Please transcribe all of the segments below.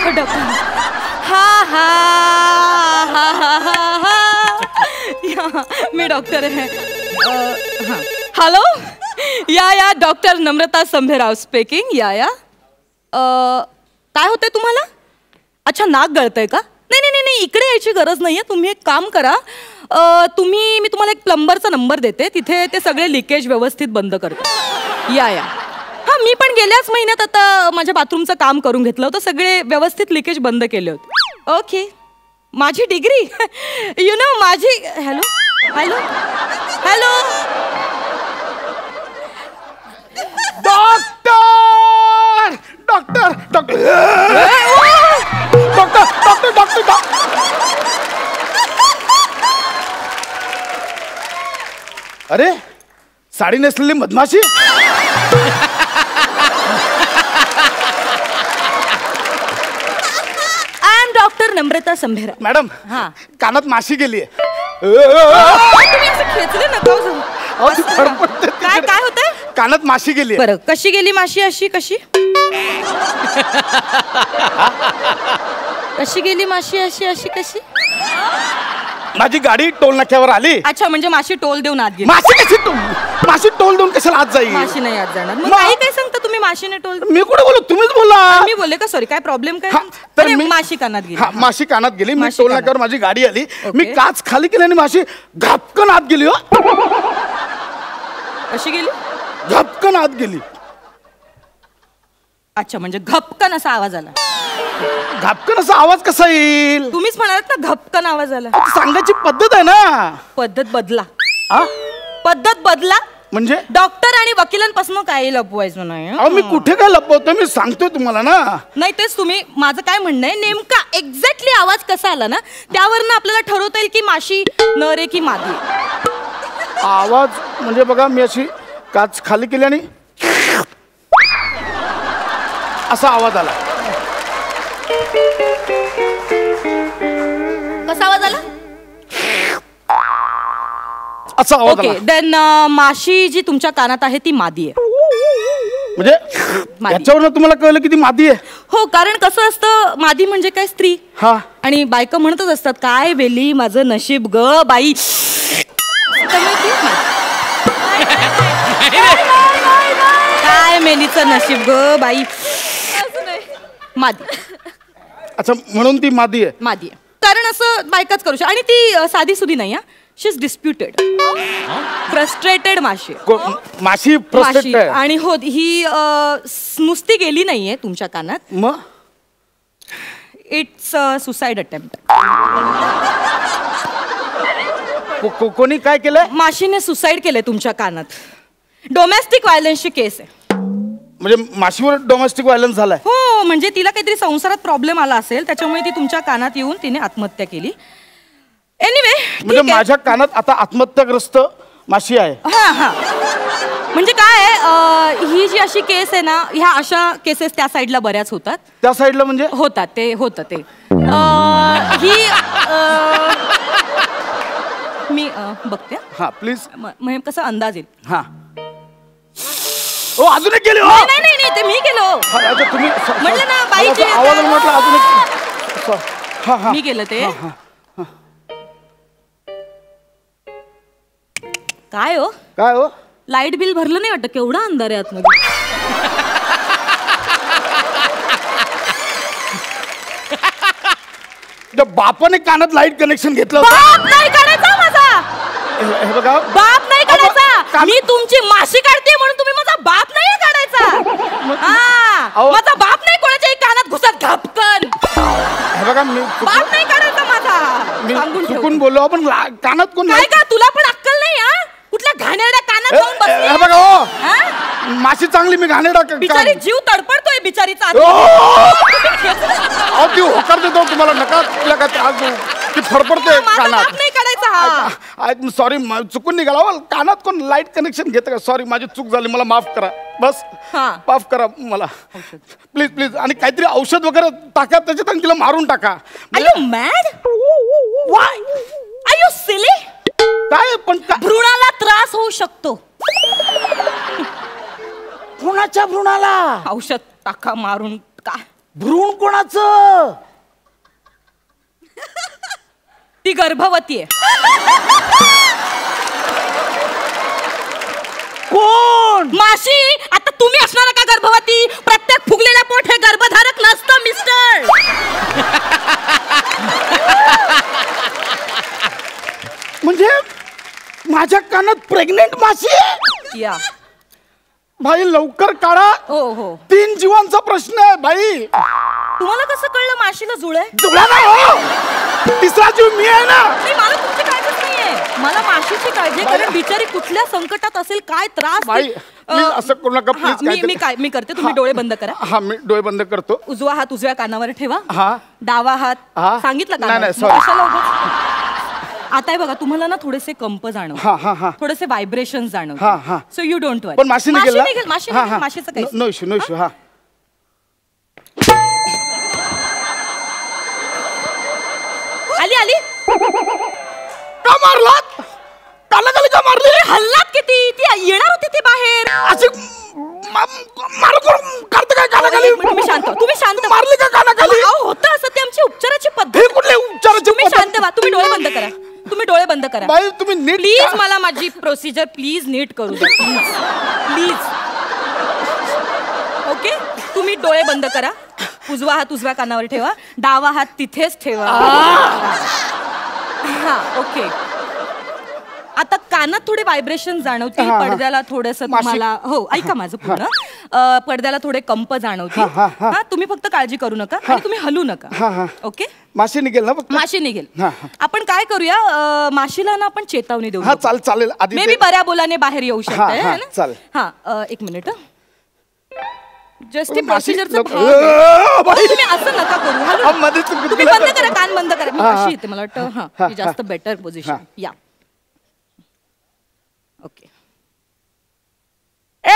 Doctor. हा हा हा हा हा हा मी डॉक्टर आहे. हॅलो. या डॉक्टर नम्रता संभेराव स्पीकिंग. या काय होतंय तुम्हाला? अच्छा, नाक गळतंय का? नाही नाही नाही, इकडे यायची गरज नाहीये. तुम्ही एक काम करा, मी तुम्हाला एक प्लंबरचा नंबर देते, तिथे ते सगळे लिकेज व्यवस्थित बंद करतो. या हां, मी पण गेल्याच महिन्यात आता माझ्या बाथरूमचं काम करून घेतलं होतं, सगळे व्यवस्थित लिकेज बंद केले होते. ओके. माझी डिग्री यू नो माझी. Hello hello hello. Doctor doctor doctor doctor doctor doctor. अरे, साडी नेसलेली मधमाशी. I am doctor Namrata Sambhera. Madam, हा, कानात माशी गेली. तुम्ही असं खेचले नका. काय काय होतंय? कानात माशी गेली. बरं, कशी गेली माशी? अशी कशी? कशी गेली माशी? अशी अशी कशी? माझी गाडी टोल नाक्यावर आली. अच्छा, म्हणजे माशी टोल देऊन आत गेली. माशी टोल देऊन कशाला आत जाईल? माशी नाही आत जाणार. मग काही काय सांगता तुम्ही? माशीने टोल. मी कुठे बोलू? तुम्हीच बोला. मी बोलले का? सॉरी, काय प्रॉब्लेम काय? तर माशी कानात गेली. माशी कानात गेली. मी टोल नाक्यावर माझी गाडी आली. मी काच खाली केली आणि माशी घपकन आत गेली. हो, कशी गेली? घपकन आत गेली. अच्छा, म्हणजे घपकन असा आवाज आला. घपकन असा आवाज कसा येईल? तुम्हीच म्हणालात ना घपकन आवाज आला. सांगायची पद्धत आहे ना. पद्धत बदला. आ? पद्धत बदला. म्हणजे डॉक्टर आणि वकिलांपासून काही लपवायचं नाही. अहो, मी कुठे काय लपवतो? मी सांगतोय तुम्हाला ना. नाही, तेच तुम्ही. माझं काय म्हणणं आहे, नेमका एक्झॅक्टली आवाज कसा आला ना, त्यावरनं आपल्याला ठरवता येईल की माशी नर आहे की मादी. आवाज म्हणजे बघा, मी अशी काच खाली केली आणि असा आवाज आला. कसा आवाज आला? असा आवाज आला. ओके, देन माशी जी तुमच्या कानात आहे ती मादी आहे. म्हणजे याच्यावरून तुम्हाला कळलं की ती मादी आहे? हो, कारण कसं असतं, मादी म्हणजे काय, स्त्री. हा. आणि बायका म्हणतच असतात, काय वेली माझं नशीब ग बाई. काय मेलीचं नशीब ग बाई. मादी. अच्छा, म्हणून ती मादी आहे. मादी आहे. कारण असं बायकाच करू शकते. आणि ती साधी सुधी नाही. शी इज डिस्प्युटेड, फ्रस्ट्रेटेड माशी. माशी फ्रस्ट्रेटेड. आणि हो, ही नुसती गेली नाहीये तुमच्या कानात. मग इट्स सुसाइड अटेम्प्ट. कोणी काय केलंय? माशीने सुसाइड केलंय तुमच्या कानात. डोमेस्टिक व्हायलन्सची केस आहे. म्हणजे माशीवर डोमेस्टिक व्हायलन्स झालाय? हो, म्हणजे तिला काहीतरी संसारात प्रॉब्लेम आला असेल, त्याच्यामुळे ती तुमच्या कानात येऊन तिने आत्महत्या केली. एनिवे, म्हणजे माझ्या कानात आता आत्महत्याग्रस्त माशी आहे. हा हा. म्हणजे काय आहे, ही जी अशी केस आहे ना, ह्या अशा केसेस त्या साईडला बऱ्याच होतात. त्या साईडला म्हणजे होतात ते ही मी बघते. हा, प्लीज. म्हणजे कसा अंदाज येईल. हा. ओ, अजून एक गेली. नाही नाही नाही, ते मी केलो. तुम्ही म्हटलं ना बाईची आवाज म्हटलं अजून एक. हा हा, मी केलं ते. काय हो? काय हो? लाईट बिल भरलं नाही वाटतं? केवढा अंधार आहे आतमध्ये. बापाने कानात लाईट कनेक्शन घेतलं. बाप नाही काढायचा माझा. हे बघा, बाप नाही काढायचा. मी तुमची माशी काढते म्हणून तुम्ही माझा बाप नाही काढायचा. हा, माझा बाप नाही कोणाच्याही कानात घुसत घपकन. हे बघा, मी बाप नाही काढायचा माझा. मी चुकून बोललो. आपण कानात कोण काय का? तुला पण अक्कल नाही? हा, कुठल्या घाणेरड्या कानात जाऊन बसली? हे बघा, हो, माशी चांगली, मी घाणेरडा. बिचारी जीव तडपडतोय बिचारीचा. ती होकार देतो तुम्हाला. नका तिला काय त्रास देऊ. ती फडफडते कानात. नाही काढायचा. सॉरी, चुकून निघाला. कानात कोण लाईट कनेक्शन घेतं का? सॉरी, माझी चूक झाली. मला माफ करा. बस माफ करा मला, प्लीज प्लीज. आणि काहीतरी औषध वगैरे टाका त्याच्यात आणि तिला मारून टाका. Are you mad? Why are you silly? काय पण भ्रूणाला त्रास होऊ शकतो. भ्रूणाच्या भ्रूणाला औषध टाका मारून. का भ्रूण कोणाचं? ती गर्भवती आहे. कोण? माशी. आता तुम्ही असणार का गर्भवती? प्रत्येक फुगलेला पोट हे गर्भधारक नसतं मिस्टर. म्हणजे माझ्या कानात प्रेग्नेंट माशी आहे? या भाई लवकर काढा. हो हो. 3 जीवांचा प्रश्न आहे भाई. तुम्हाला कसं कळलं माशीला जुळ आहे? जुळा नाही हो, 3रा जीव मी आहे ना. नाही, मला तुमची काळजीच नाहीये. मला माशीची काळजी आहे, कारण बिचारी कुठल्या संकटात असेल, काय त्रास. भाई प्लीज असं करू नका प्लीज. मी करते, तुम्ही डोळे बंद करा. हा मी डोळे बंद करतो. उजवा हात उजव्या कानावर ठेवा. हा. डावा हात. सांगितलं का? नाही सॉरी. आता बघा, तुम्हाला ना थोडेसे कंप जाणव, थोडेसे व्हायब्रेशन जाणव. सो यू डोंट वरी. पण माशी निघेल. माशीचं काही नो इश्यू नो इश्यू. हा आली आली. का मारलात? कानाखाली का मारली? हल्लात किती? ती येणार होती ती बाहेर. अशी मारू करून काढते काय कानाखाली? तुम्ही शांत मारली का कानाखाली? होतं असं, ती आमची उपचाराची पद्धत. हे कुठले उपचाराची? तुम्ही शांत व्हा. तुम्ही डोळे बंद करा. तुम्ही डोळे बंद करा. बाई तुम्ही नीट प्लीज मला माझी प्रोसिजर प्लीज नीट करू द्या. प्लीज. ओके, तुम्ही डोळे बंद करा. उजवा हात उजव्या कानावर ठेवा. डावा हात तिथेच ठेवा. हा ओके. आता कानात थोडे व्हायब्रेशन जाणवतील. पडद्याला थोडंसं तुम्हाला, हो ऐका माझं पूर्ण. पडद्याला थोडे कंप जाणवतील. हा, तुम्ही फक्त काळजी करू नका आणि तुम्ही हलू नका. ओके. माशी निघेल ना? माशी निघेल. आपण काय करूया, माशीला ना आपण चेतावणी देऊ. चालेल. मे बी बऱ्या बोलाने बाहेर येऊ शकते. चालेल. हा, एक मिनिट. जस्ट प्रोसिजरचं तुम्ही असं नका करू. तुम्ही बंद करा, कान बंद करा. मी अशी येते, मला वाटतं. हा जास्त बेटर पोझिशन. या ओके. ए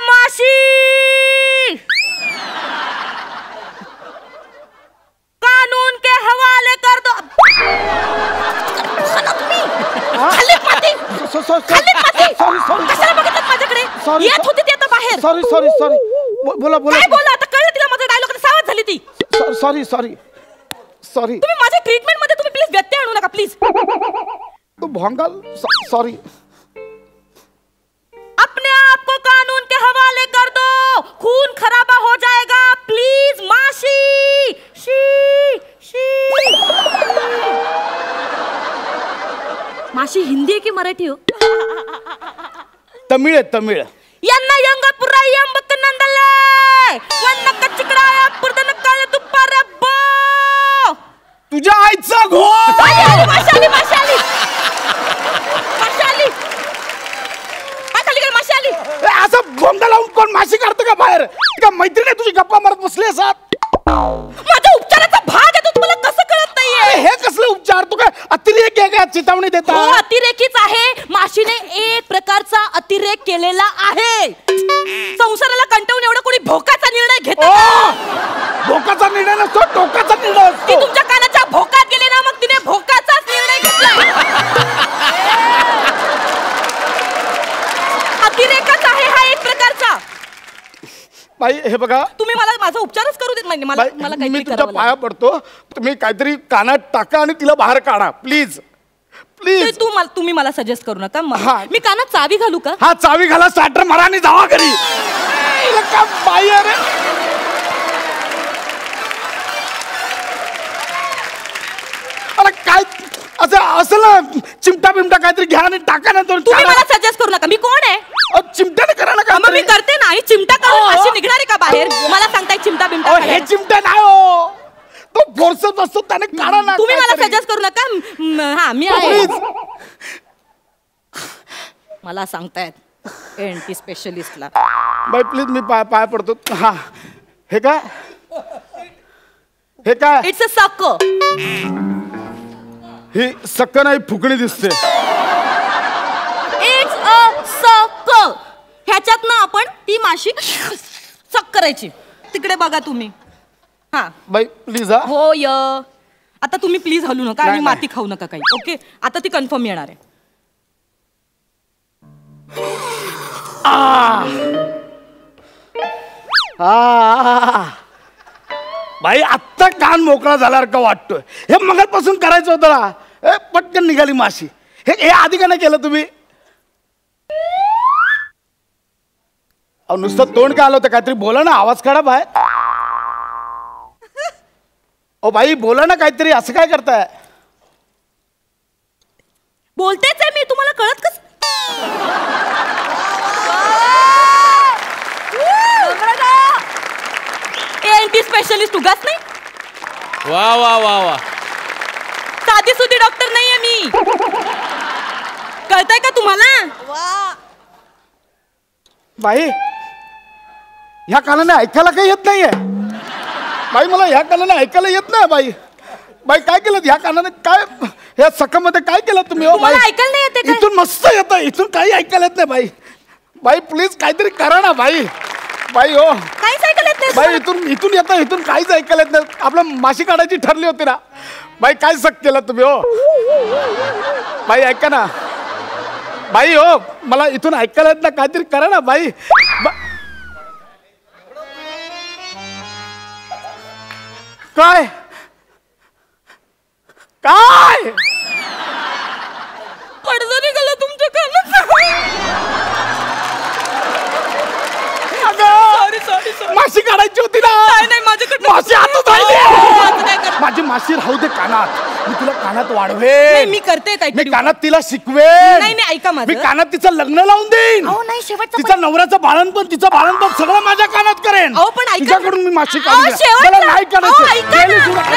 माशी, कानून के हवाले कर दो. कशाला बघतात माझ्याकडे? येत होती ती आता बाहेर. सॉरी बोला. काय बोला? आता कळलं तिला माझा डायलॉग. सावध झाली ती. सॉरी. तुम्ही माझ्या ट्रीटमेंट मध्ये तुम्ही प्लीज व्यत्यय आणू नका प्लीज. तू भोंगाल. सॉरी. अपने आप को कानून के हवाले कर दो, खून खराबा हो जाएगा. प्लीज माशी. माशी हिंदी आहे की मराठी हो? तमिळ. यांना यंगपुरा यंबक नंदले वन्न कचिकडाया पुरदन काळे दुपार बो. तुझ्या आईचा घोर. माशाली. असं भोंगा लावून कोण माशी काढतं का बाहेर? का मैत्रीण तुझी गप्पा मारत बसली असात? माझा उपचाराचा भाग आहे तो, तुम्हाला कसं कळत नाहीये? हे कसले उपचार? तू काय अतिरेक आहे का? चेतावणी देता? हो, अतिरेकीच आहे. माशीने एक प्रकारचा अतिरेक केलेला आहे. संसाराला कंटाळून एवढा कोणी भोकाचा निर्णय घेतो? भोकाचा निर्णय नसतो, टोकाचा निर्णय असतो. ती तुमच्या कानाच्या भोकात गेली ना, मग तिने भोकाचाच निर्णय घेतला. अतिरेकच आहे हा एक प्रकारचा. बाई हे बघा, तुम्ही मला माझा उपचारच करू देत नाही. मला मी तुमच्या पाया पडतो. तुम्ही काहीतरी कानात टाका आणि तिला बाहेर काढा प्लीज. तुम्ही मला सजेस्ट करू नका. मी कानात चावी घालू का? हा, चावी घाला, स्टार्टर मारा आणि जावा घरी. बाई अरे काय असं ना, चिमटा बिमटा काहीतरी घ्या आणि टाका ना. तुम्ही मला सजेस्ट करू नका. मी कोण आहे? चिमट्याने करा ना का? मी करते ना. आणि चिमटा करून अशी निघणार आहे का बाहेर? मला सांगताय चिमटा बिमटा? हे चिमटा नाही हो, तो फोर्सच असतो, त्याने काढा ना. तुम्ही मला सजेस्ट करू नका. हा, मी आहे. मला सांगतायत एनटी स्पेशलिस्टला. बाई प्लीज मी पाया पडतो. हा, हे काय? इट्स अ सक. ही सक्क नाही, फुकणी दिसते. इट्स अ सक. ह्याच्यात ना आपण ती माशी सक करायची. तिकडे बघा तुम्ही. हा बाई प्लीज. हो आता तुम्ही प्लीज हलू नका आणि माती खाऊ नका काही. ओके, आता ती कन्फर्म येणार आहे. भाई आत्ता कान मोकळा झाल्यासारखं वाटतोय. हे मगापासून करायचं होतं ना. पटकन निघाली माशी. हे आधी का नाही केलं तुम्ही? नुसतं तोंड काय आलं होतं? काहीतरी बोला ना, आवाज काढा बाहेर. ओ भाई बोला ना काहीतरी, असं काय करताय? बोलतेच आहे मी, तुम्हाला कळत कस? एएनटी स्पेशलिस्ट उगाच नाही. वा वा वा वा. साधी सुधी डॉक्टर नाहीये मी. कळतंय का तुम्हाला? बाई ह्या कानाने ऐकायला काही येत नाहीये. बाई मला ह्या कानाने ऐकायला येत नाही. बाई बाई काय केलं ह्या कानाने? काय ह्या सकामध्ये काय केलं तुम्ही? तुम्हाला ऐकायला नाही येते? इथून मस्त येतं, इथून काही ऐकायला येत नाही. बाई बाई प्लीज काहीतरी करा ना बाई. बाई हो काहीच ऐकायला येत नाही. बाई इथून येतं, इथून काहीच ऐकायला येत नाही. आपलं माशी काढायची ठरली होती ना बाई. काय सक केलं तुम्ही हो? बाई ऐका ना बाई. हो मला इथून ऐकायला येत ना, काहीतरी करा ना बाई. काय काय पडदा निघाला तुमच्या कानात. सॉरी माशी काढायची होती ना. नाही माझ्याकडे माशी हातात राहिली. माझी माशी राहू दे कानात. मी तुला कानात वाढवे. मी करते काय? मी कानात तिला शिकवे. नाही ऐका माझं. मी कानात तिचं लग्न लावून देईन. नाही शेवटचं. तिचा नवऱ्याचं बाळणपण, तिचं बाळणपण सगळं माझ्या कानात करेन. पण ऐका तुझ्याकडून मी माशी अहो, काढून शेवटचं. मला नाही अहो, ऐका ना. करायचं.